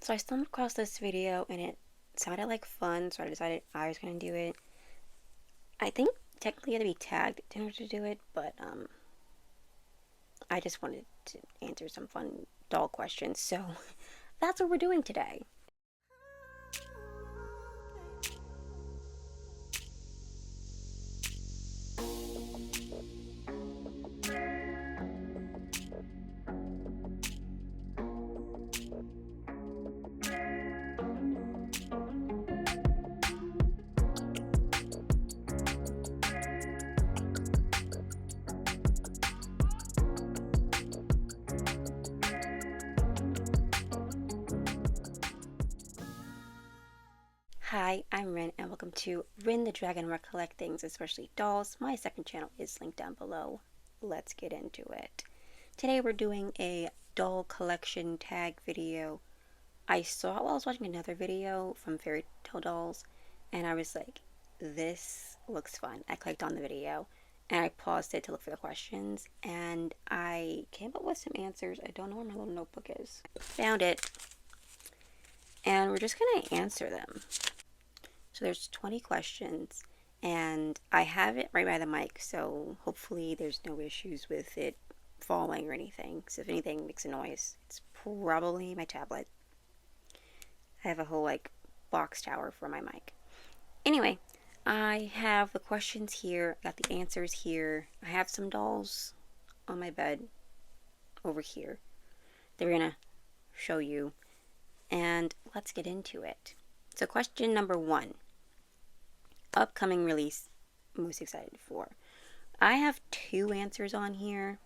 So I stumbled across this video and it sounded like fun, so I decided I was going to do it. I think technically you had to be tagged in order to do it, but I just wanted to answer some fun doll questions, so that's what we're doing today. Hi, I'm Ryn, and welcome to Ryn.the.Dragon, where I collect things, especially dolls. My second channel is linked down below. Let's get into it. Today we're doing a doll collection tag video. I saw while I was watching another video from Faerytale Dolls, and I was like, this looks fun. I clicked on the video, and I paused it to look for the questions, and I came up with some answers. I don't know where my little notebook is. Found it, and we're just going to answer them. So there's 20 questions, and I have it right by the mic, so hopefully there's no issues with it falling or anything. So if anything makes a noise, it's probably my tablet. I have a whole box tower for my mic. Anyway, I have the questions here, got the answers here. I have some dolls on my bed over here that we're gonna show you, and let's get into it. So question number 1. Upcoming release most excited for. I have 2 answers on here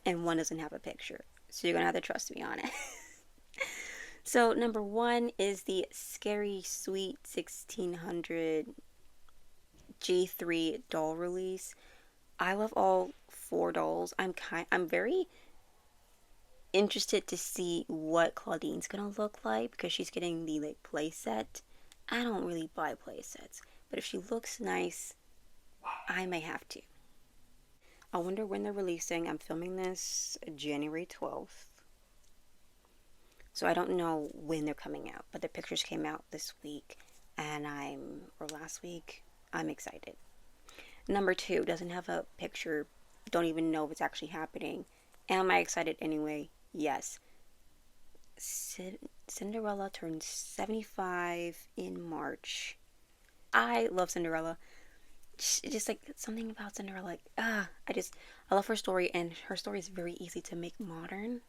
and one doesn't have a picture, so you're gonna have to trust me on it. So number 1 is the Scary Sweet 1600 G3 doll release. I love all 4 dolls. I'm very interested to see what Claudine's gonna look like because she's getting the play set. I don't really buy play sets, but if she looks nice, I may have to. I wonder when they're releasing. I'm filming this January 12th. So I don't know when they're coming out, but the pictures came out this week, and or last week. I'm excited. Number 2 doesn't have a picture. Don't even know if it's actually happening. Am I excited anyway? Yes. Cinderella turns 75 in March. I love Cinderella. Just something about Cinderella, I love her story, and her story is very easy to make modern.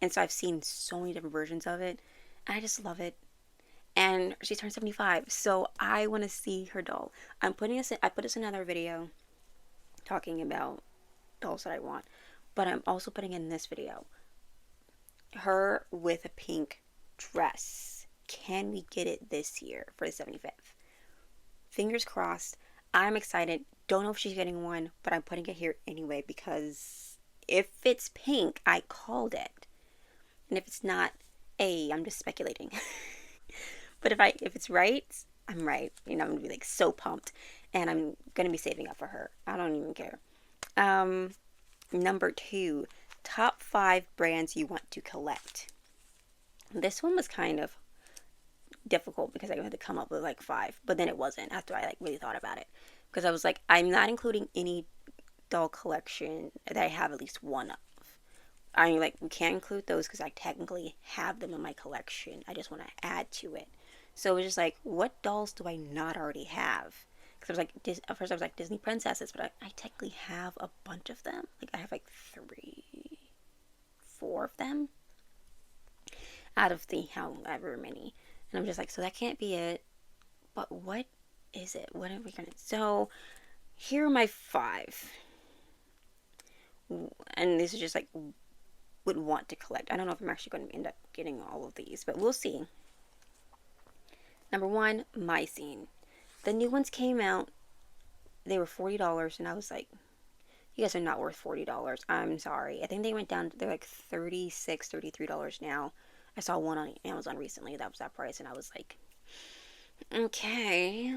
And so I've seen so many different versions of it. I just love it. And she turned 75, so I want to see her doll. I put this in another video talking about dolls that I want, but I'm also putting in this video her with a pink dress. Can we get it this year for the 75th? Fingers crossed. I'm excited. Don't know if she's getting one, but I'm putting it here anyway because if it's pink, I called it. And if it's not, I'm just speculating. But if it's right, I'm right. I'm gonna be so pumped, and I'm gonna be saving up for her. I don't even care. Number 2, top 5 brands you want to collect. This one was kind of difficult because I had to come up with 5, but then it wasn't after I really thought about it, because I was like, I'm not including any doll collection that I have at least one of. We can't include those because I technically have them in my collection. I just want to add to it. So it was just what dolls do I not already have? Because I was at first I was Disney princesses, but I technically have a bunch of them. I have 3, 4 of them out of the however many. And I'm just so that can't be it. But what is it? What are we gonna? So here are my 5. And these are just would want to collect. I don't know if I'm actually going to end up getting all of these, but we'll see. Number 1, My Scene. The new ones came out. They were $40, and I was like, you guys are not worth $40. I'm sorry. I think they went down. They're $36, $33 now. I saw one on Amazon recently that was that price, and I was like, okay.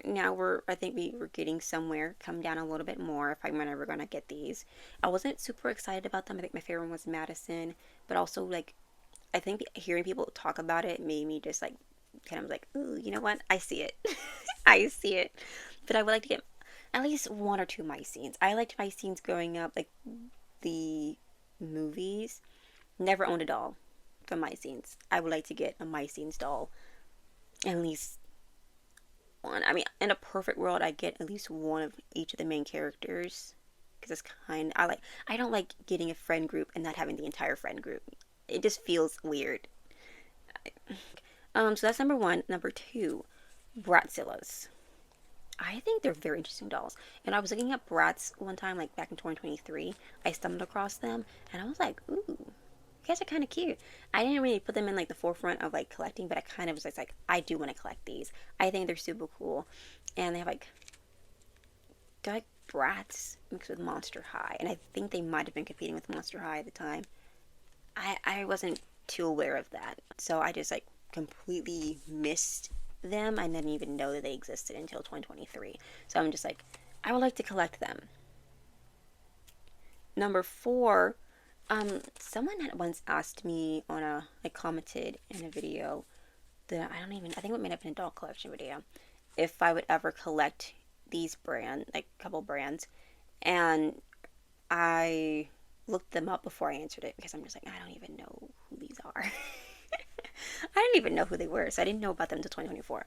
Now I think we were getting somewhere. Come down a little bit more if I'm ever gonna get these. I wasn't super excited about them. I think my favorite one was Madison, but also I think hearing people talk about it made me just like kind of like, ooh, you know what? I see it. I see it. But I would like to get at least one or two mice scenes. I liked mice scenes growing up, like the movies. Never owned a doll from mice scenes. I would like to get a mice scenes doll. At least one. I mean, in a perfect world, I get at least one of each of the main characters. Because it's kind. I don't like getting a friend group and not having the entire friend group. It just feels weird. So that's number one. Number two, Bratzillas. I think they're very interesting dolls. And I was looking at Bratz one time, like back in 2023. I stumbled across them, and I was like, ooh, you guys are kind of cute. I didn't really put them in like the forefront of like collecting, but I kind of was just like, I do want to collect these. I think they're super cool, and they have like they're like Bratz mixed with Monster High, and I think they might have been competing with Monster High at the time. I wasn't too aware of that, so I just like completely missed them. I didn't even know that they existed until 2023. So I'm just like, I would like to collect them. Number four, someone had once asked me on a, like, commented in a video that I think it might have been a doll collection video, if I would ever collect these like a couple brands, and I looked them up before I answered it because I'm just like, I don't even know who these are. I didn't even know who they were, so I didn't know about them until 2024.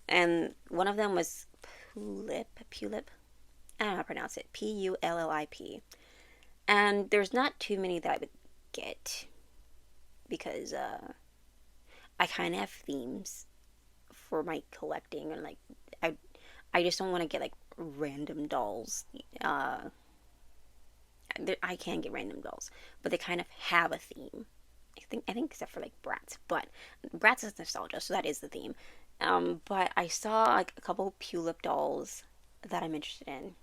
And one of them was Pulip. I don't know how to pronounce it. Pullip. And there's not too many that I would get because I kind of have themes for my collecting, and like I just don't want to get like random dolls. I can get random dolls, but they kind of have a theme. I think except for like Bratz, but Bratz is nostalgia, so that is the theme. But I saw like a couple Pulip dolls that I'm interested in.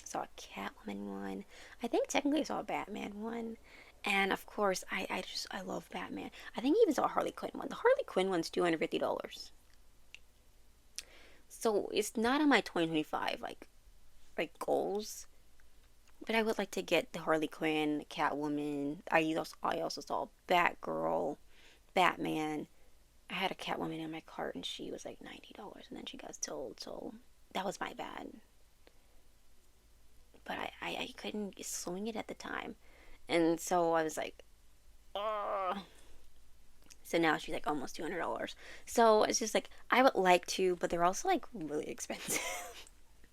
I saw a Catwoman one. I think technically I saw a Batman one. And of course, I love Batman. I think I even saw a Harley Quinn one. The Harley Quinn one's $250. So it's not on my 2025 like goals. But I would like to get the Harley Quinn, Catwoman. I also saw Batgirl, Batman. I had a Catwoman in my cart and she was like $90, and then she got sold, so that was my bad. But I couldn't swing it at the time. And so I was like, oh. So now she's like almost $200. So it's just like, I would like to, but they're also like really expensive.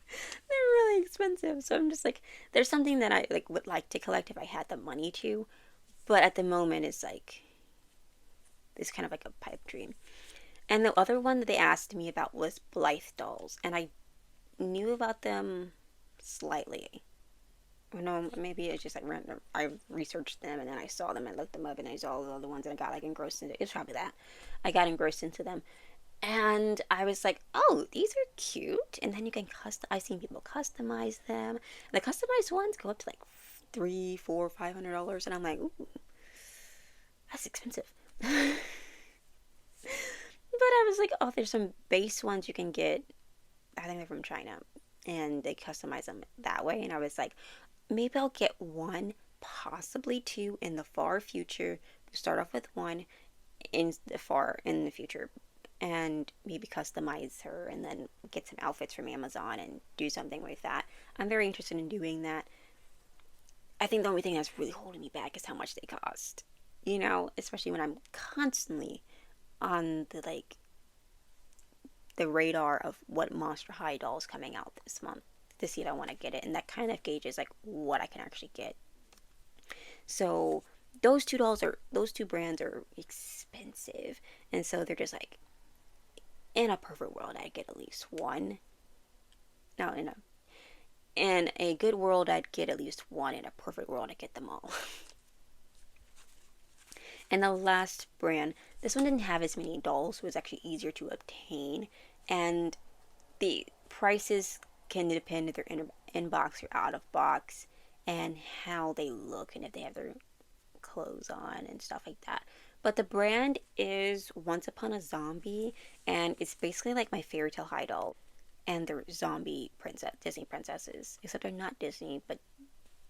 They're really expensive. So I'm just like, there's something that I like would like to collect if I had the money to. But at the moment, it's kind of like a pipe dream. And the other one that they asked me about was Blythe dolls, and I knew about them slightly. I know maybe it's just like random. I researched them and then I saw them and looked them up and I saw all the other ones and I got like engrossed into it. It's probably that. I got engrossed into them. And I was like, oh, these are cute. And then you can I've seen people customize them. The customized ones go up to like $300, $400, $500. And I'm like, ooh, that's expensive. But I was like, oh, there's some base ones you can get. I think they're from China. And they customize them that way. And I was like, maybe I'll get one, possibly two in the far future. Start off with one in the future, and maybe customize her and then get some outfits from Amazon and do something with that. I'm very interested in doing that. I think the only thing that's really holding me back is how much they cost. You know, especially when I'm constantly on the radar of what Monster High doll is coming out this month to see if I want to get it, and that kind of gauges like what I can actually get. So those two brands are expensive, and so they're just like, in a perfect world I'd get at least one. No, in a good world I'd get at least one. In a perfect world I'd get them all. And the last brand, this one didn't have as many dolls, so it was actually easier to obtain, and the prices can depend if they're in box or out of box, and how they look, and if they have their clothes on and stuff like that. But the brand is Once Upon a Zombie, and it's basically like my Faerytale High doll, and they're zombie Disney princesses, except they're not Disney, but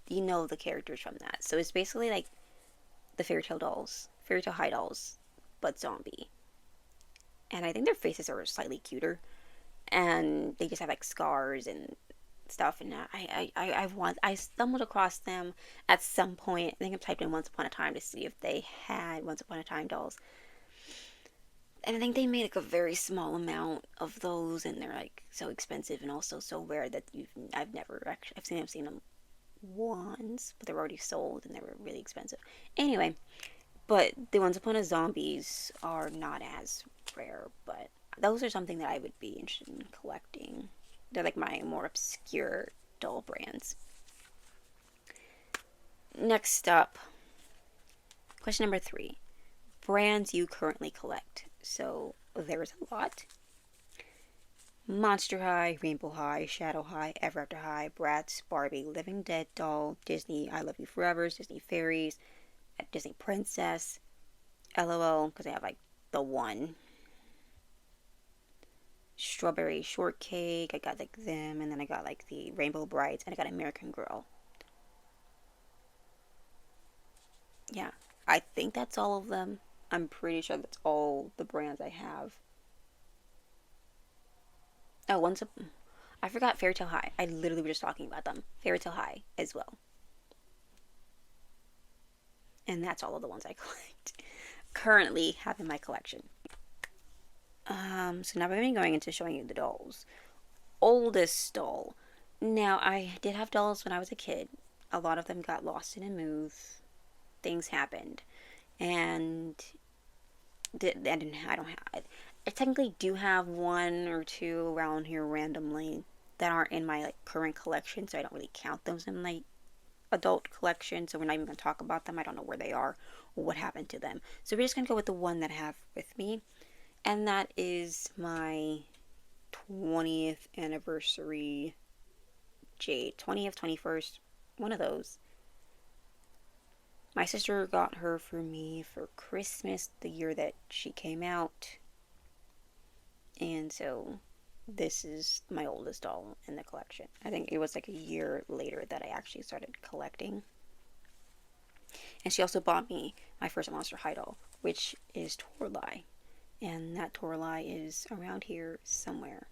you know the characters from that. So it's basically like the Faerytale Dolls, Faerytale High Dolls, but zombie. And I think their faces are slightly cuter. And they just have like scars and stuff. And I stumbled across them at some point. I think I typed in Once Upon a Time to see if they had Once Upon a Time dolls. And I think they made like a very small amount of those, and they're like so expensive and also so rare that I've never actually I've seen them once, but they're already sold and they were really expensive. Anyway, but the Once Upon a Zombies are not as rare, but those are something that I would be interested in collecting. They're like my more obscure doll brands. Next up, question number 3. Brands you currently collect. So there's a lot. Monster High, Rainbow High, Shadow High, Ever After High, Bratz, Barbie, Living Dead Doll, Disney I Love You Forever, Disney Fairies, Disney Princess, LOL, because I have like the one. Strawberry Shortcake, I got like them, and then I got like the Rainbow Brights, and I got American Girl. Yeah, I think that's all of them. I'm pretty sure that's all the brands I have. Oh, I forgot Faerytale High. I literally was just talking about them. Faerytale High as well. And that's all of the ones I collect. Currently have in my collection. So now we're going to be going into showing you the dolls. Oldest doll. Now, I did have dolls when I was a kid. A lot of them got lost in a move. Things happened. And I don't have... I technically do have 1 or 2 around here randomly that aren't in my like current collection, so I don't really count those in my adult collection, so we're not even going to talk about them. I don't know where they are or what happened to them. So we're just going to go with the one that I have with me, and that is my 20th anniversary Jade. 20th, 21st, one of those. My sister got her for me for Christmas the year that she came out. And so this is my oldest doll in the collection. I think it was like a year later that I actually started collecting. And she also bought me my first Monster High doll, which is Torlai. And that Torlai is around here somewhere.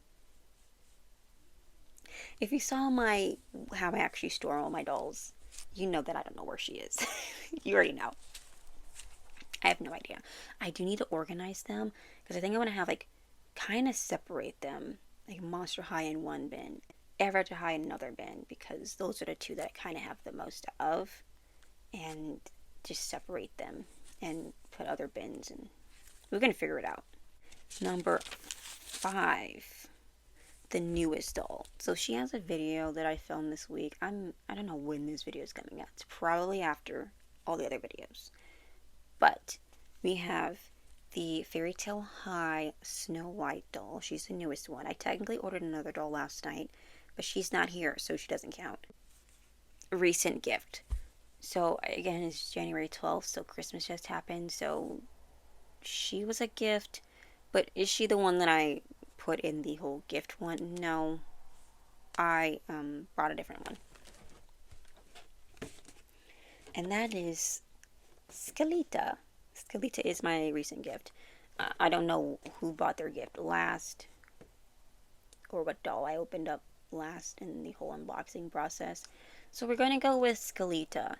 If you saw how I actually store all my dolls, you know that I don't know where she is. You already know. I have no idea. I do need to organize them because I think I want to have like kind of separate them, like Monster High in one bin, Ever After High in another bin, because those are the two that I kind of have the most of, and just separate them and put other bins, and we're gonna figure it out. Number 5, the newest doll. So she has a video that I filmed this week. I don't know when this video is coming out. It's probably after all the other videos, but we have the Faerytale High Snow White doll. She's the newest one. I technically ordered another doll last night, but she's not here, so she doesn't count. Recent gift. So again, it's January 12th, so Christmas just happened, so she was a gift, but is she the one that I put in the whole gift one? No. I brought a different one. And that is Skelita. Skelita is my recent gift. I don't know who bought their gift last, or what doll I opened up last in the whole unboxing process. So we're going to go with Skelita.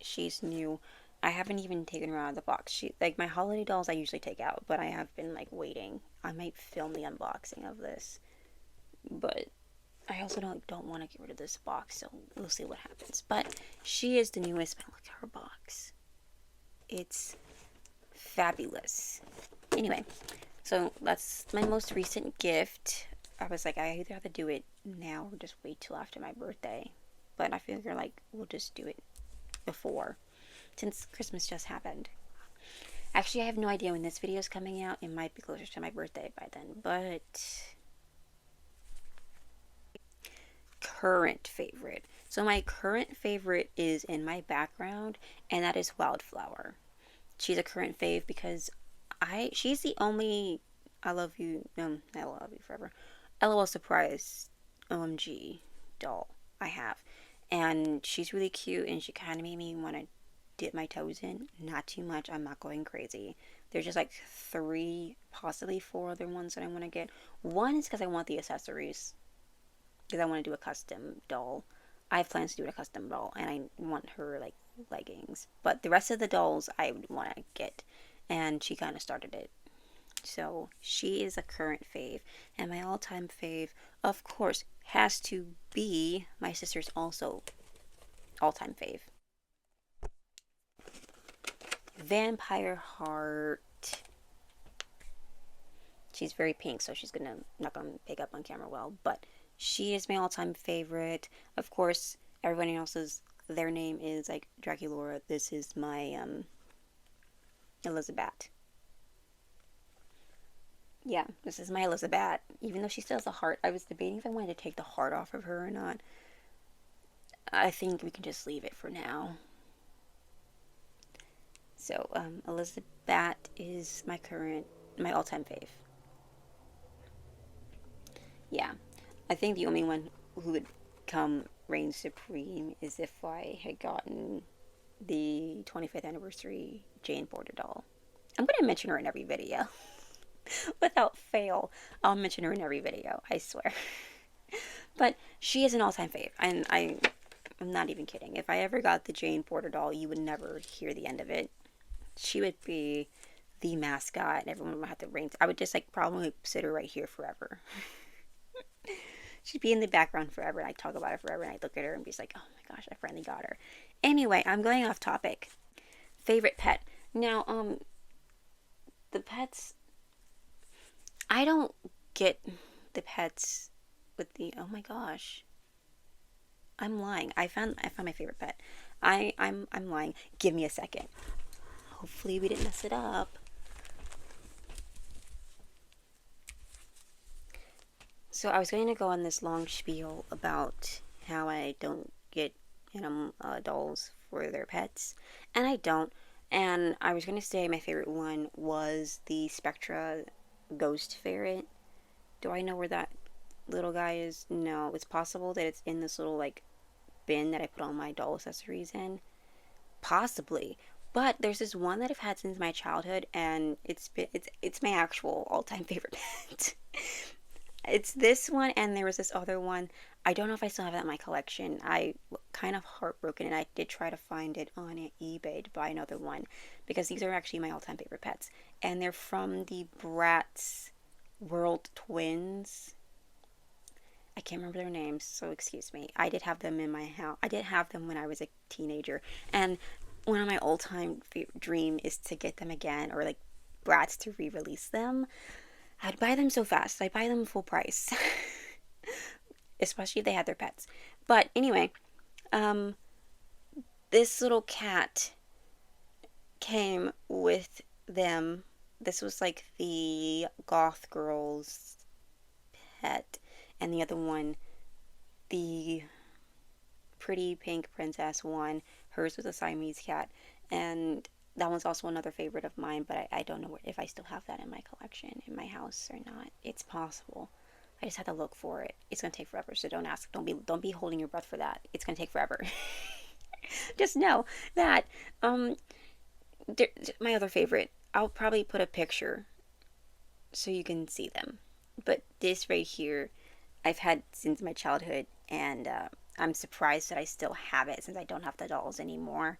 She's new. I haven't even taken her out of the box. Like my holiday dolls I usually take out, but I have been like waiting. I might film the unboxing of this, but I also don't want to get rid of this box, so we'll see what happens. But she is the newest. But look at her box. It's fabulous. Anyway, so that's my most recent gift. I was like, I either have to do it now or just wait till after my birthday. But I figure like we'll just do it before, since Christmas just happened. Actually, I have no idea when this video is coming out. It might be closer to my birthday by then, but current favorite. So my current favorite is in my background, and that is Wildflower. She's a current fave because she's the only I love you forever, LOL surprise OMG doll I have. And she's really cute, and she kind of made me want to dip my toes in. Not too much. I'm not going crazy. There's just like 3, possibly 4 other ones that I want to get. One is because I want the accessories. Because I want to do a custom doll. I have plans to do a custom doll, and I want her like leggings. But the rest of the dolls I would want to get, and she kind of started it. So she is a current fave, and my all-time fave, of course, has to be my sister's also all-time fave. Vampire Heart. She's very pink, so she's not gonna pick up on camera well, but she is my all-time favorite. Of course, everybody else's their name is like Draculaura. This is my Elizabeth. Yeah, this is my Elizabeth. Even though she still has a heart, I was debating if I wanted to take the heart off of her or not. I think we can just leave it for now. So, Elizabeth is my all-time fave. Yeah, I think the only one who would come reign supreme is if I had gotten the 25th anniversary Jane Porter doll. I'm going to mention her in every video. Without fail, I'll mention her in every video, I swear. But she is an all-time fave, and I'm not even kidding. If I ever got the Jane Porter doll, you would never hear the end of it. She would be the mascot, and everyone would have to reign. I would just like probably sit her right here forever. She'd be in the background forever, and I'd talk about her forever, and I'd look at her and be like, oh my gosh, I finally got her. Anyway, I'm going off topic. Favorite pet. Now, the pets, I don't get the pets with the, oh my gosh. I'm lying. I found my favorite pet. I'm lying. Give me a second. Hopefully we didn't mess it up. So I was going to go on this long spiel about how I don't get dolls for their pets, and I don't. And I was going to say my favorite one was the Spectra Ghost Ferret. Do I know where that little guy is? No, it's possible that it's in this little like bin that I put all my doll accessories in. Possibly. But there's this one that I've had since my childhood, and it's my actual all-time favorite pet. It's this one, and there was this other one. I don't know if I still have that in my collection. I kind of heartbroken, and I did try to find it on eBay to buy another one, because these are actually my all-time favorite pets. And they're from the Bratz World Twins. I can't remember their names, so excuse me. I did have them in my house. I did have them when I was a teenager, and one of my all-time dream is to get them again, or like Bratz to re-release them. I'd buy them so fast. I'd buy them full price. Especially if they had their pets. But anyway, this little cat came with them. This was like the goth girl's pet. And the other one, the pretty pink princess one, hers was a Siamese cat. And that one's also another favorite of mine, but I don't know if I still have that in my collection, in my house or not. It's possible. I just have to look for it. It's gonna take forever, so don't ask. Don't be holding your breath for that. It's gonna take forever. Just know that my other favorite. I'll probably put a picture so you can see them. But this right here, I've had since my childhood, and I'm surprised that I still have it since I don't have the dolls anymore.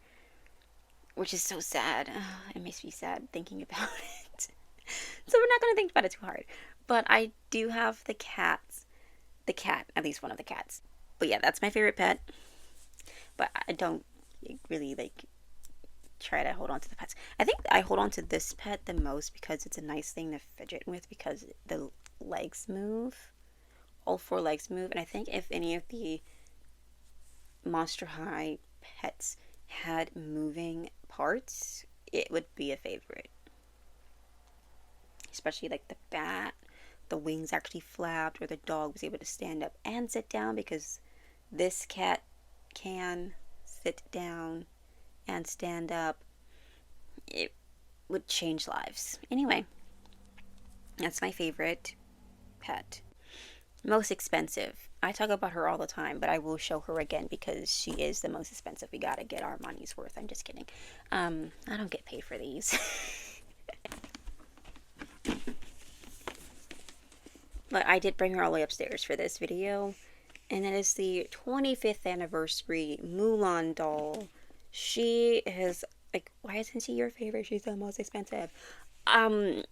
Which is so sad. It makes me sad thinking about it. So we're not going to think about it too hard. But I do have the cats. The cat, at least one of the cats. But yeah, that's my favorite pet. But I don't really like try to hold on to the pets. I think I hold on to this pet the most because it's a nice thing to fidget with, because the legs move. All 4 legs move. And I think if any of the Monster High pets had moving parts, it would be a favorite. Especially like the bat, the wings actually flapped, or the dog was able to stand up and sit down, because this cat can sit down and stand up. It would change lives. Anyway, that's my favorite pet. Most expensive. I talk about her all the time, but I will show her again because she is the most expensive. We gotta get our money's worth. I'm just kidding. I don't get paid for these. But I did bring her all the way upstairs for this video. And it is the 25th anniversary Mulan doll. She is, like, why isn't she your favorite? She's the most expensive. Um,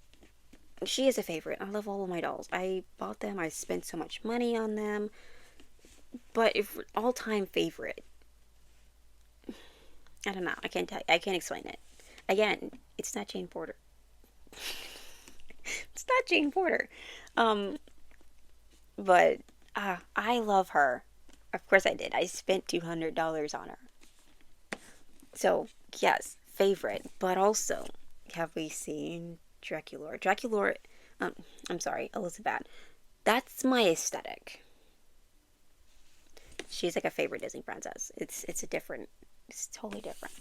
she is a favorite. I love all of my dolls. I bought them. I spent so much money on them. But if all-time favorite, I don't know. I can't tell you. I can't explain it. Again, it's not Jane Porter. It's not Jane Porter. Um, but I love her. Of course I did. I spent $200 on her. So, yes, favorite. But also, have we seen Dracula? Dracula, I'm sorry, Elizabeth. That's my aesthetic. She's like a favorite Disney princess. It's a different, it's totally different.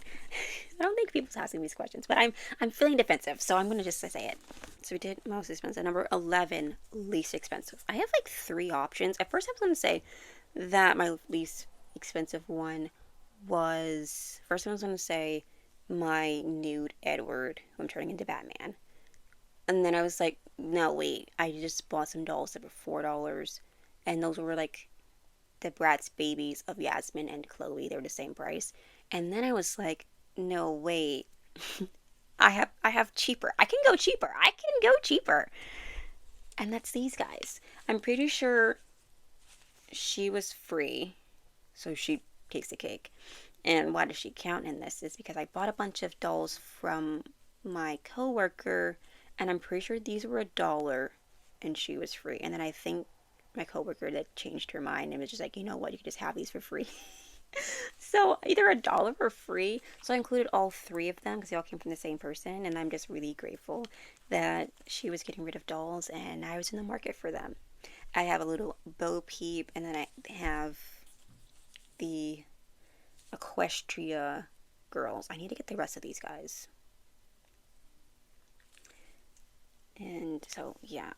I don't think people's asking these questions, but I'm feeling defensive, so I'm gonna just say it. So we did most expensive. Number 11, least expensive. I have like 3 options. At first I was gonna say that my least expensive one was, first I was gonna say my nude Edward, who I'm turning into Batman. And then I was like, no wait, I just bought some dolls that were $4, and those were like the Bratz babies of Yasmin and Chloe. They were the same price. And then I was like, no, wait. I have cheaper. I can go cheaper. I can go cheaper. And that's these guys. I'm pretty sure she was free, so she takes the cake. And why does she count in this? Is because I bought a bunch of dolls from my coworker, and I'm pretty sure these were $1 and she was free. And then I think my coworker that changed her mind and was just like, you know what, you can just have these for free. So either $1 or free. So I included all 3 of them because they all came from the same person, and I'm just really grateful that she was getting rid of dolls and I was in the market for them. I have a little Bo Peep, and then I have the Equestria girls. I need to get the rest of these guys. And so yeah,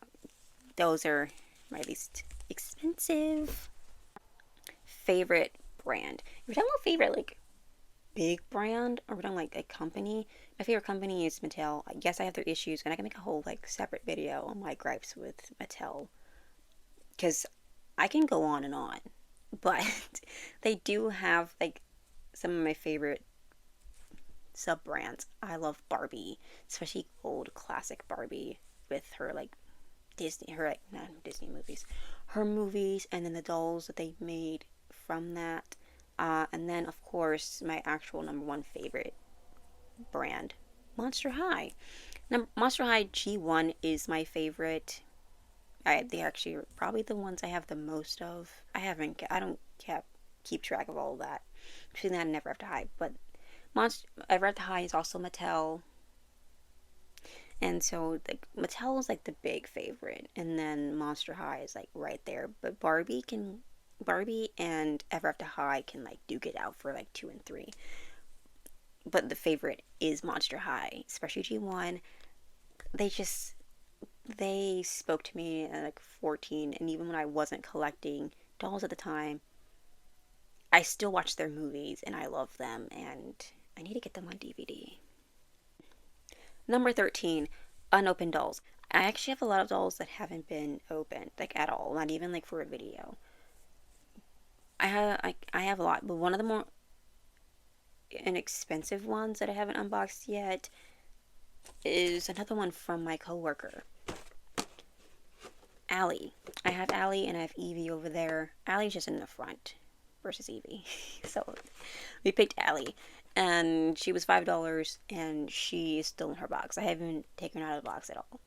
those are my least expensive. Favorite brand. If we're talking about favorite, like, big brand, or we're talking like a company, my favorite company is Mattel. I guess I have their issues, and I can make a whole like separate video on my gripes with Mattel, because I can go on and on, but they do have like some of my favorite sub brands. I love Barbie, especially old classic Barbie with her like Disney, her like not Disney movies, her movies, and then the dolls that they made from that. And then of course my actual number 1 favorite brand, Monster High. Monster High G1 is my favorite. They actually are probably the ones I have the most of. I don't keep track of all of that. Between that and Never After High, but Ever After High is also Mattel. And so like Mattel is like the big favorite, and then Monster High is like right there. But Barbie and Ever After High can like duke it out for like 2 and 3. But the favorite is Monster High, especially G1. They spoke to me at like 14, and even when I wasn't collecting dolls at the time, I still watch their movies and I love them, and I need to get them on DVD. Number 13, unopened dolls. I actually have a lot of dolls that haven't been opened, like at all, not even like for a video. I have a lot, but one of the more inexpensive ones that I haven't unboxed yet is another one from my coworker, Allie. I have Allie and I have Evie over there. Allie's just in the front versus Evie. So we picked Allie, and she was $5, and she is still in her box. I haven't taken her out of the box at all,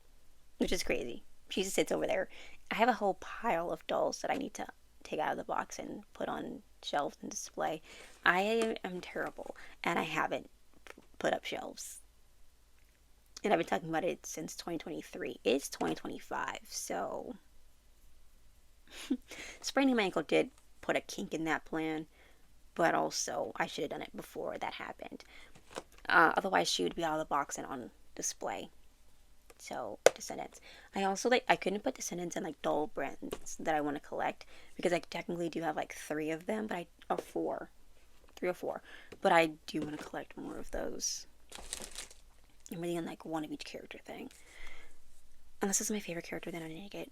which is crazy. She just sits over there. I have a whole pile of dolls that I need to take out of the box and put on shelves and display. I am terrible, and I haven't put up shelves. And I've been talking about it since 2023. It's 2025, so spraining my ankle did put a kink in that plan, but also I should have done it before that happened. Otherwise, she would be out of the box and on display. So Descendants. I also I couldn't put Descendants in like doll brands that I want to collect because I technically do have like 3 of them, but or 4, 3 or 4. But I do want to collect more of those. I'm really in like one of each character thing. Unless it's my favorite character, then I need to get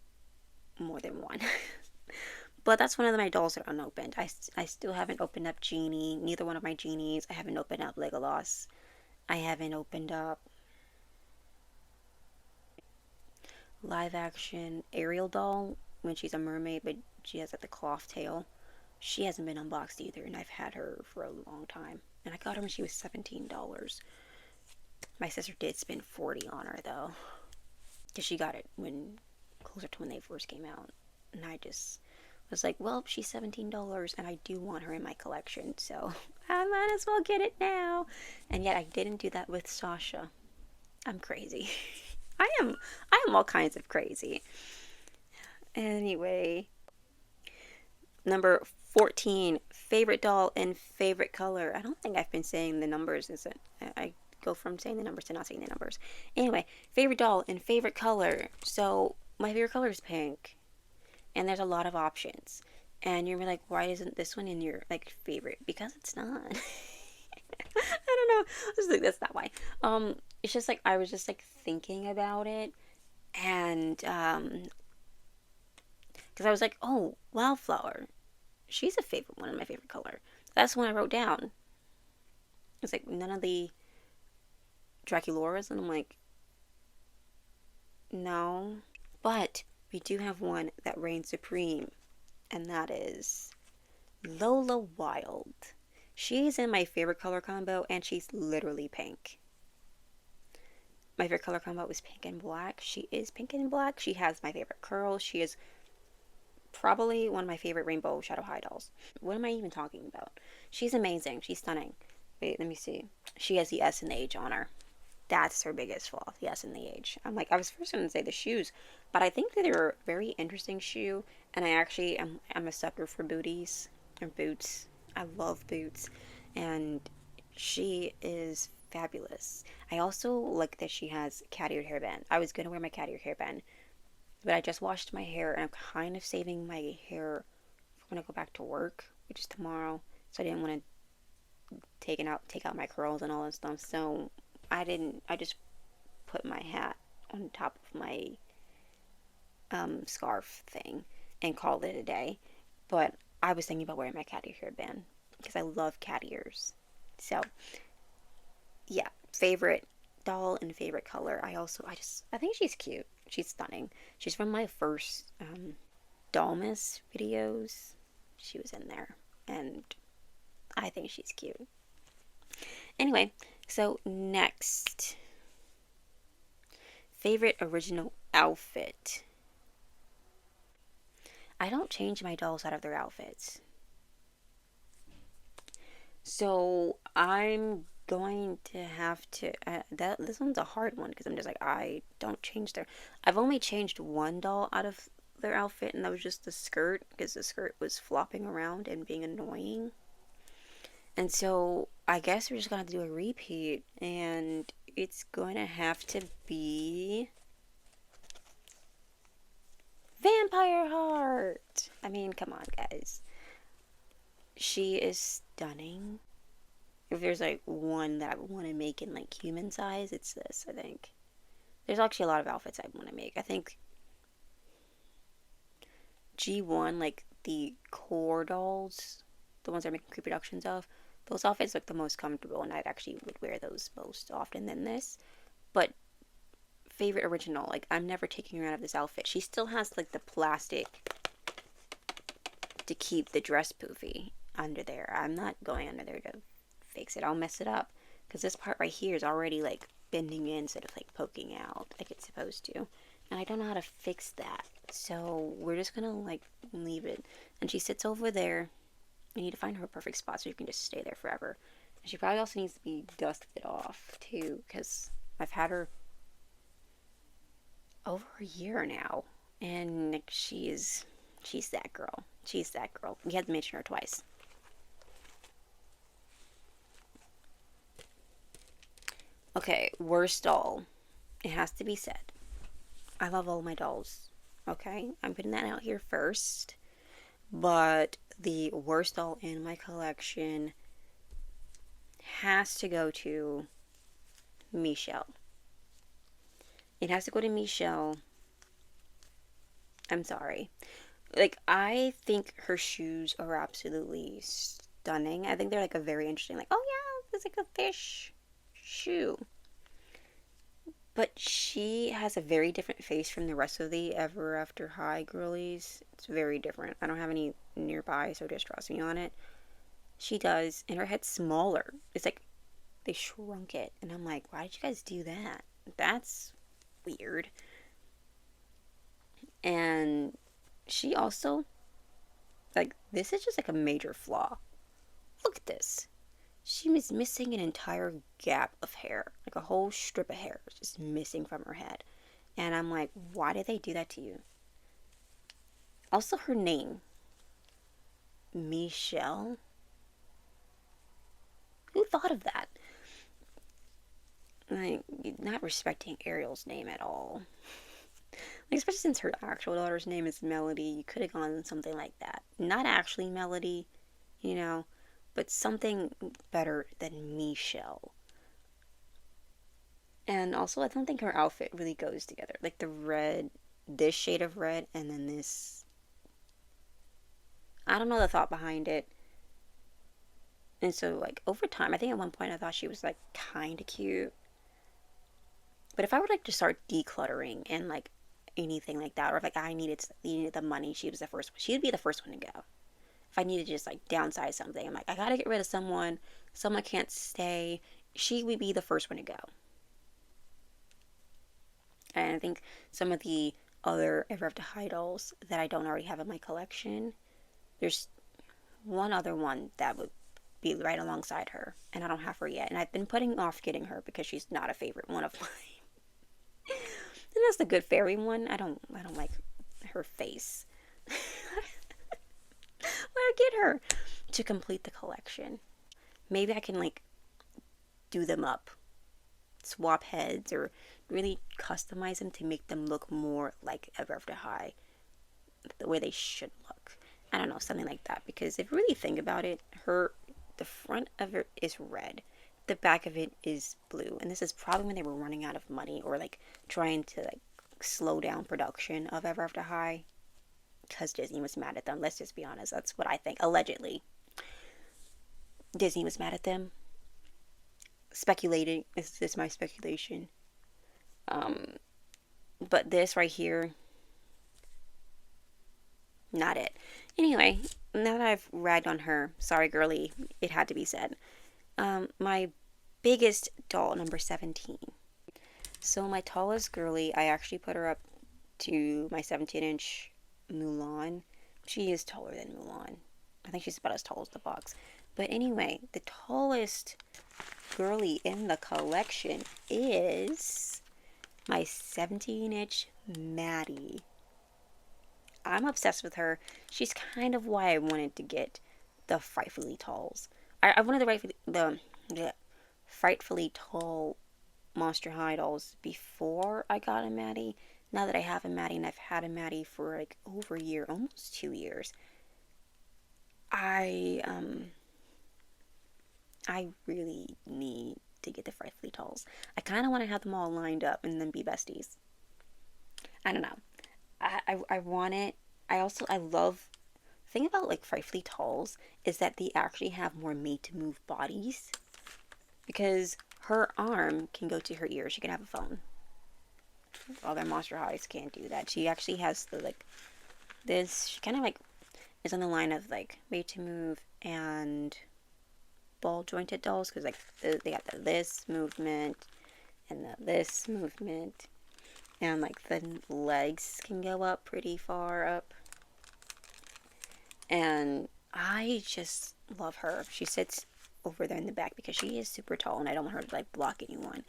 more than one. But that's one of my dolls that are unopened. I still haven't opened up Genie. Neither one of my Genies. I haven't opened up Legolas. I haven't opened up live action Ariel doll when she's a mermaid, but she has like the cloth tail. She hasn't been unboxed either, and I've had her for a long time. And I got her when she was $17. My sister did spend $40 on her though, because she got it when closer to when they first came out, and I just was like, well, she's $17 and I do want her in my collection, so I might as well get it now. And yet I didn't do that with Sasha. I'm crazy. I am all kinds of crazy. Anyway, number 14, favorite doll and favorite color. I don't think I've been saying the numbers. I go from saying the numbers to not saying the numbers. Anyway, favorite doll and favorite color. So my favorite color is pink. And there's a lot of options. And you're like, why isn't this one in your like favorite? Because it's not. I don't know. I was like, that's not why. It's just like I was just like thinking about it, and because I was like, oh, Wildflower, she's a favorite one of my favorite color. That's the one I wrote down. It's like none of the Draculoras, and I'm like, no, but we do have one that reigns supreme, and that is Lola Wild. She's in my favorite color combo, and she's literally pink. My favorite color combo is pink and black. She is pink and black. She has my favorite curls. She is probably one of my favorite rainbow shadow high dolls. What am I even talking about? She's amazing. She's stunning. Wait, let me see. She has the S and the H on her. That's her biggest flaw, the S and the H. I'm like, I was first going to say the shoes, but I think that they're a very interesting shoe, and I actually I'm a sucker for booties and boots. I love boots, and she is fabulous. I also like that she has cat-eared hairband. I was going to wear my cat-eared hairband, but I just washed my hair, and I'm kind of saving my hair for when I go back to work, which is tomorrow, so I didn't want to take out my curls and all that stuff, so I just put my hat on top of my scarf thing and called it a day. But I was thinking about wearing my cat ear hairband because I love cat ears. So, yeah, favorite doll and favorite color. I think she's cute. She's stunning. She's from my first Dollmas videos. She was in there, and I think she's cute. Anyway, so next, favorite original outfit. I don't change my dolls out of their outfits. So I'm going to have to this one's a hard one because I'm just like I don't change I've only changed one doll out of their outfit, and that was just the skirt because the skirt was flopping around and being annoying. And so I guess we're just gonna have to do a repeat, and it's going to have to be Vampire Heart. I mean, come on, guys. She is stunning. If there's like one that I want to make in like human size, it's this, I think. There's actually a lot of outfits I want to make. I think G1, like the core dolls, the ones they're making reproductions of, those outfits look the most comfortable, and I actually would wear those most often than this. But favorite original, like I'm never taking her out of this outfit. She still has like the plastic to keep the dress poofy under there. I'm not going under there to fix it. I'll mess it up because this part right here is already like bending in instead of like poking out like it's supposed to, and I don't know how to fix that. So we're just gonna like leave it. And she sits over there. I need to find her a perfect spot so you can just stay there forever. And she probably also needs to be dusted off too, because I've had her over a year now, and she's that girl. She's that girl. We had to mention her twice. Okay, worst doll. It has to be said. I love all my dolls. Okay, I'm putting that out here first. But the worst doll in my collection has to go to Michelle. It has to go to Michelle. I'm sorry. Like, I think her shoes are absolutely stunning. I think they're like a very interesting, like, oh yeah, it's like a fish shoe. But she has a very different face from the rest of the Ever After High girlies. It's very different. I don't have any nearby, so just trust me on it. She does, and her head's smaller. It's like they shrunk it, and I'm like, why did you guys do that? That's weird. And she also, like, this is just like a major flaw. Look at this. She was missing an entire gap of hair, like a whole strip of hair was just missing from her head. And I'm like, why did they do that to you? Also, her name, Michelle. Who thought of that? Like, not respecting Ariel's name at all. Like, especially since her actual daughter's name is Melody, you could have gone something like that. Not actually Melody, you know, but something better than Michelle. And also, I don't think her outfit really goes together. Like the red, this shade of red, and then this. I don't know the thought behind it. And so, like, over time, I think at one point I thought she was, like, kind of cute. But if I were, like, to start decluttering and, like, anything like that, or if, like, I needed the money, she was the first one. She would be the first one to go. If I needed to just, like, downsize something, I'm like, I gotta get rid of someone. Someone can't stay. She would be the first one to go. And I think some of the other Ever After High dolls that I don't already have in my collection, there's one other one that would be right alongside her, and I don't have her yet. And I've been putting off getting her because she's not a favorite one of mine. And that's the good fairy one. I don't like her face. Where get her to complete the collection? Maybe I can like do them up, swap heads, or really customize them to make them look more like Ever After High, the way they should look. I don't know, something like that. Because if you really think about it, the front of it is red, the back of it is blue, and this is probably when they were running out of money or like trying to like slow down production of Ever After High because Disney was mad at them. Let's just be honest. That's what I think. Allegedly, Disney was mad at them. Speculating. This is my speculation. Um, but this right here, not it. Anyway, now that I've ragged on her, sorry girlie, it had to be said. My biggest doll, number 17. So my tallest girly, I actually put her up to my 17-inch Mulan. She is taller than Mulan. I think she's about as tall as the box. But anyway, the tallest girly in the collection is my 17-inch Maddie. I'm obsessed with her. She's kind of why I wanted to get the Frightfully Talls. I wanted the Frightfully Tall Monster High dolls before I got a Maddie. Now that I have a Maddie, and I've had a Maddie for like over a year, almost 2 years, I really need to get the Frightfully Talls. I kind of want to have them all lined up and then be besties. I don't know. I want it. I love. The thing about like Frightfully Talls is that they actually have more made to move bodies, because her arm can go to her ear. She can have a phone. Other Monster Highs can't do that. She actually has the like this. She kind of like is on the line of like made to move and ball jointed dolls, because like they got this movement and this movement, and like the legs can go up pretty far up. And I just love her. She sits over there in the back because she is super tall and I don't want her to like block anyone.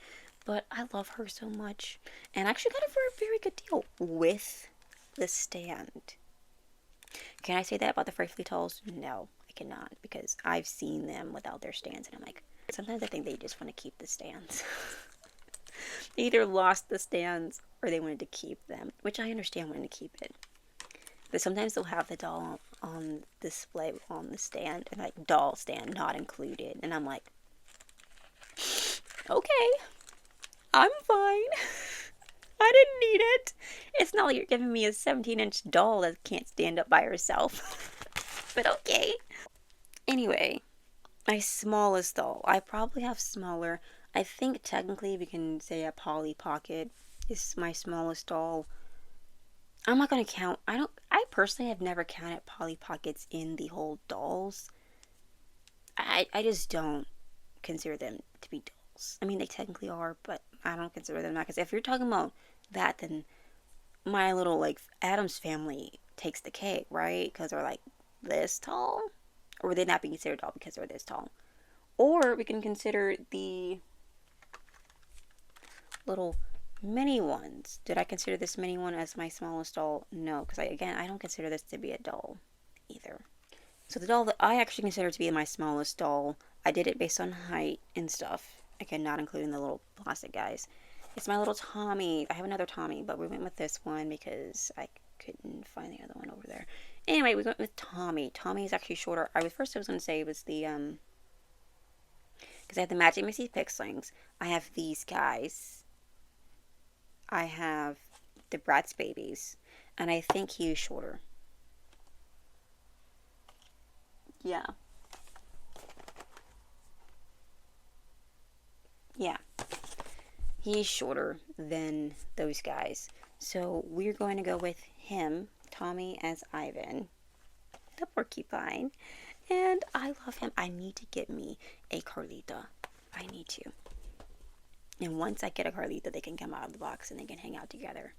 But I love her so much. And I actually got it for a very good deal with the stand. Can I say that about the Frightfully Talls? No, I cannot, because I've seen them without their stands and I'm like, sometimes I think they just want to keep the stands. They either lost the stands or they wanted to keep them, which I understand wanting to keep it. But sometimes they'll have the doll on display on the stand, and like doll stand not included, and I'm like, okay, I'm fine. I didn't need it. It's not like you're giving me a 17-inch doll that can't stand up by herself. But okay. Anyway, my smallest doll. I probably have smaller. I think technically we can say a Polly Pocket is my smallest doll. I'm not going to count. I personally have never counted Polly Pockets in the whole dolls. I just don't consider them to be dolls. I mean, they technically are, but I don't consider them that. Because if you're talking about that, then my little, like, Addams Family takes the cake, right? Because they're, like, this tall? Or would they not be considered doll because they're this tall? Or we can consider the little mini ones. Did I consider this mini one as my smallest doll? No, because I don't consider this to be a doll either. So the doll that I actually consider to be my smallest doll, I did it based on height and stuff. Again, not including the little plastic guys. It's my little Tommy. I have another Tommy, but we went with this one because I couldn't find the other one over there. Anyway, we went with Tommy. Tommy is actually shorter. I was going to say it was the, because I have the Magic Missy Pixlings. I have these guys. I have the Bratz babies. And I think he is shorter. Yeah. Yeah. He's shorter than those guys. So we're going to go with him, Tommy, as Ivan, the porcupine. And I love him. I need to get me a Carlita. I need to. And once I get a Carlita, they can come out of the box and they can hang out together.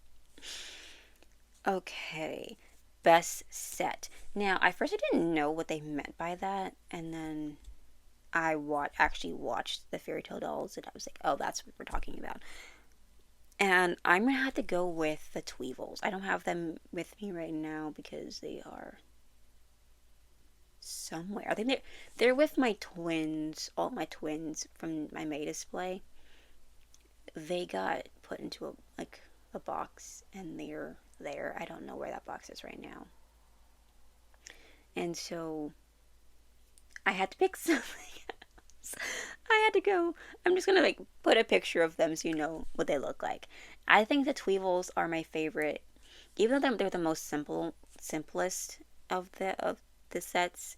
Okay. Best set. Now, I didn't know what they meant by that. And then I actually watched the Faerytale Dolls, and I was like, oh, that's what we're talking about. And I'm going to have to go with the Tweevils. I don't have them with me right now because they are somewhere. I think they're with my twins, all my twins from my May display. They got put into a box, and they're there. I don't know where that box is right now. And so I had to pick something else. I had to go. I'm just going to put a picture of them so you know what they look like. I think the Tweevils are my favorite. Even though they're the most simplest of the sets,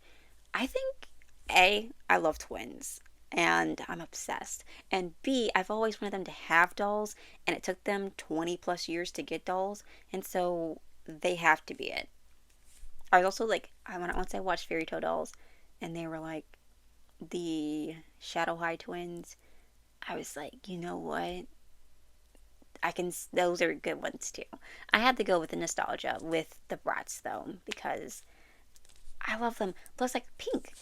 I think A, I love twins and I'm obsessed. And B, I've always wanted them to have dolls, and it took them 20 plus years to get dolls, and so they have to be it. I was also once I watched Faerytale Dolls and they were the Shadow High twins, I was like, you know what? Those are good ones too. I had to go with the nostalgia with the Bratz though, because I love them. Plus, pink,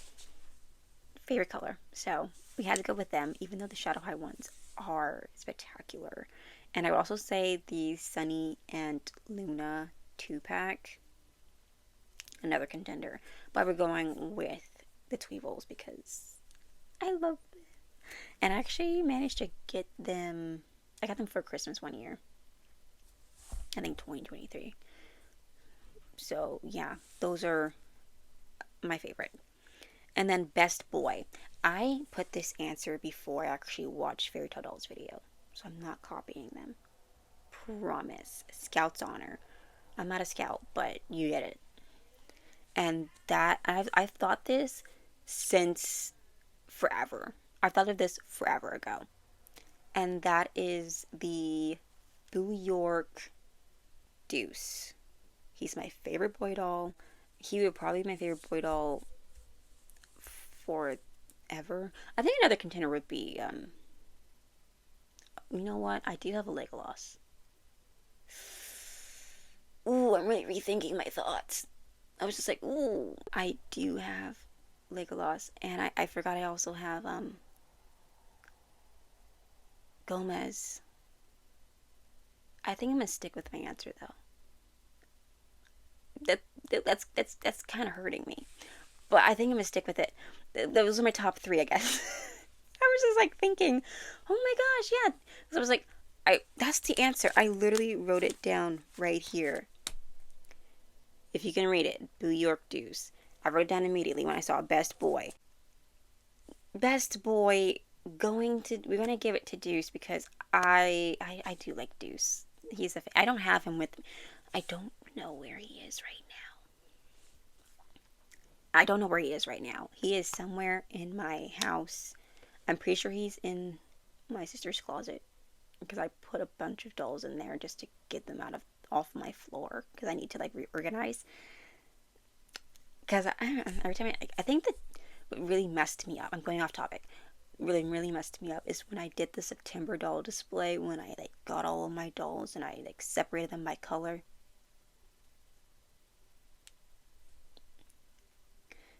favorite color. So we had to go with them, even though the Shadow High ones are spectacular. And I would also say the Sunny and Luna 2-pack, another contender. But we're going with the Tweevils because I love them. And I actually managed to get them. I got them for Christmas one year. I think 2023. So yeah, those are my favorite. And then best boy. I put this answer before I actually watched Faerytale Dolls video, so I'm not copying them. Promise. Scout's honor. I'm not a scout, but you get it. And that I've thought this since forever. I've thought of this forever ago. And that is the New York Deuce. He's my favorite boy doll. He would probably be my favorite boy doll forever. I think another contender would be, you know what? I do have a Legolas. Ooh, I'm really rethinking my thoughts. I was just like, ooh, I do have Legolas, and I forgot I also have, Gomez. I think I'm gonna stick with my answer though. That's kind of hurting me, but I think I'm gonna stick with it. Those are my top three, I guess. I was just thinking, oh my gosh, yeah. So I was That's the answer. I literally wrote it down right here. If you can read it, New York Deuce. I wrote it down immediately when I saw Best Boy. Best Boy, we're gonna give it to Deuce because I do like Deuce. I don't have him with me. I don't know where he is right now. I don't know where he is right now. He is somewhere in my house. I'm pretty sure he's in my sister's closet because I put a bunch of dolls in there just to get them off my floor because I need to like reorganize. Because every time I think that what really messed me up. I'm going off topic. Really messed me up is when I did the September doll display, when I like got all of my dolls and I like separated them by color.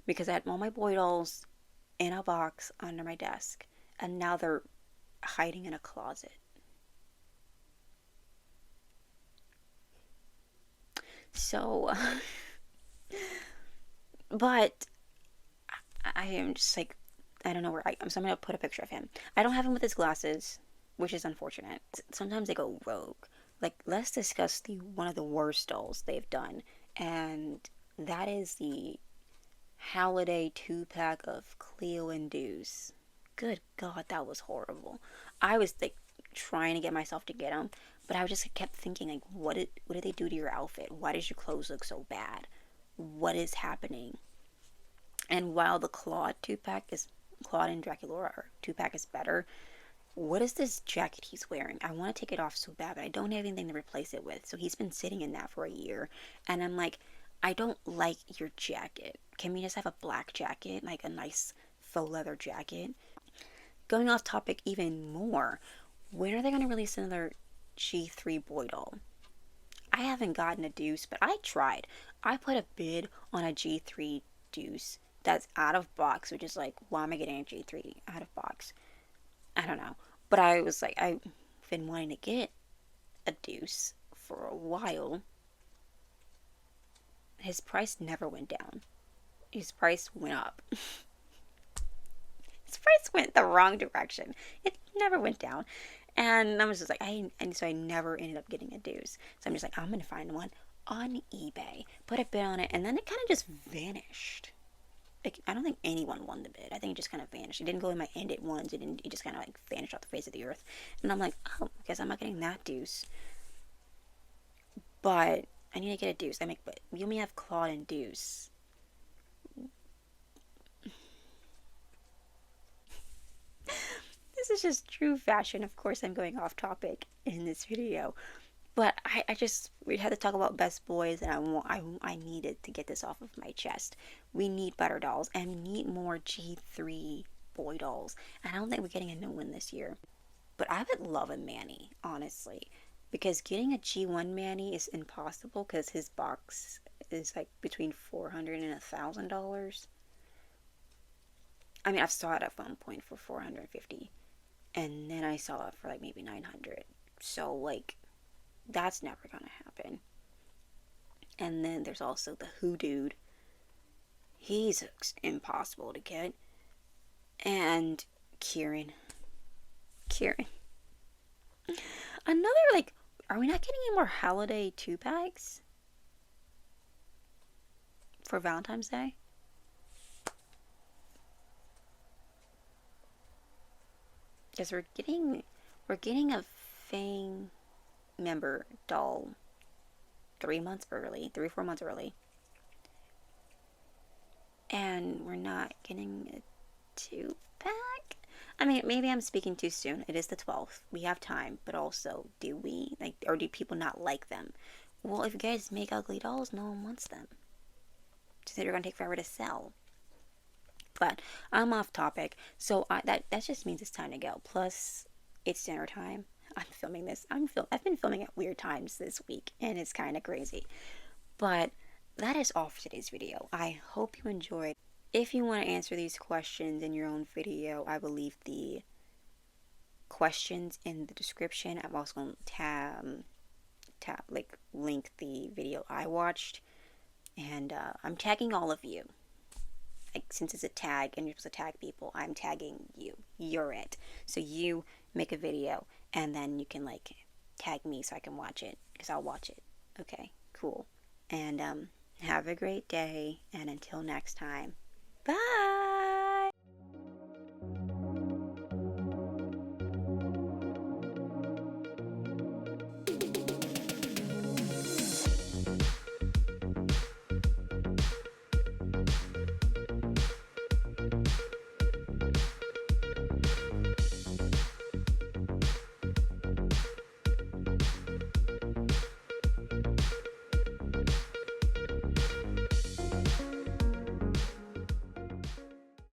Because I had all my boy dolls in a box under my desk, and now they're hiding in a closet. So, but I am just like, I don't know where so I'm gonna put a picture of him. I don't have him with his glasses, which is unfortunate. Sometimes they go rogue. Like, let's discuss one of the worst dolls they've done, and that is the Holiday 2-pack of Cleo and Deuce. Good God, that was horrible. I was like trying to get myself to get them, but I just kept thinking like, what did they do to your outfit? Why does your clothes look so bad? What is happening? And while the Claude and Draculaura 2-pack is better, what is this jacket he's wearing? I want to take it off so bad, but I don't have anything to replace it with. So he's been sitting in that for a year, and I'm like, I don't like your jacket. Can we just have a black jacket, like a nice faux leather jacket? Going off topic even more, when are they going to release another G3 boy doll? I haven't gotten a Deuce, but I tried. I put a bid on a G3 Deuce that's out of box, which is like, why am I getting a G3 out of box? I don't know. But I was like, I've been wanting to get a Deuce for a while. His price never went down. His price went up. His price went the wrong direction. It never went down. And I was just like, so I never ended up getting a Deuce. So I'm just like, I'm going to find one on eBay, put a bid on it, and then it kind of just vanished. Like, I don't think anyone won the bid. I think it just kind of vanished. It didn't go in my end at once. It just kind of like vanished off the face of the earth. And I'm like, oh, I guess I'm not getting that Deuce. But I need to get a Deuce. But we only have Claude and Deuce. This is just true fashion. Of course, I'm going off topic in this video. But we had to talk about Best Boys, and I needed to get this off of my chest. We need better dolls, and we need more G3 boy dolls. And I don't think we're getting a new one this year. But I would love a Manny, honestly. Because getting a G1 Manny is impossible because his box is like between $400 and $1,000. I mean, I've saw it at one point for $450, and then I saw it for like maybe $900. So like, that's never gonna happen. And then there's also the Who Dude. He's impossible to get. And Kieran. Another like, are we not getting any more Holiday 2-packs for Valentine's Day? Because we're getting a Fang member doll 3 months early, 3 or 4 months early. And we're not getting a 2-pack? I mean, maybe I'm speaking too soon. It is the 12th. We have time, but also, do we, like, or do people not like them? Well, if you guys make ugly dolls, no one wants them. So they're gonna take forever to sell. But I'm off topic, so that just means it's time to go. Plus, it's dinner time. I'm filming this. I've been filming at weird times this week, and it's kind of crazy. But that is all for today's video. I hope you enjoyed. If you want to answer these questions in your own video, I will leave the questions in the description. I'm also going to link the video I watched, and I'm tagging all of you. Like, since it's a tag and you're supposed to tag people, I'm tagging you. You're it. So you make a video and then you can like tag me so I can watch it, because I'll watch it. Okay, cool. And have a great day, and until next time, bye.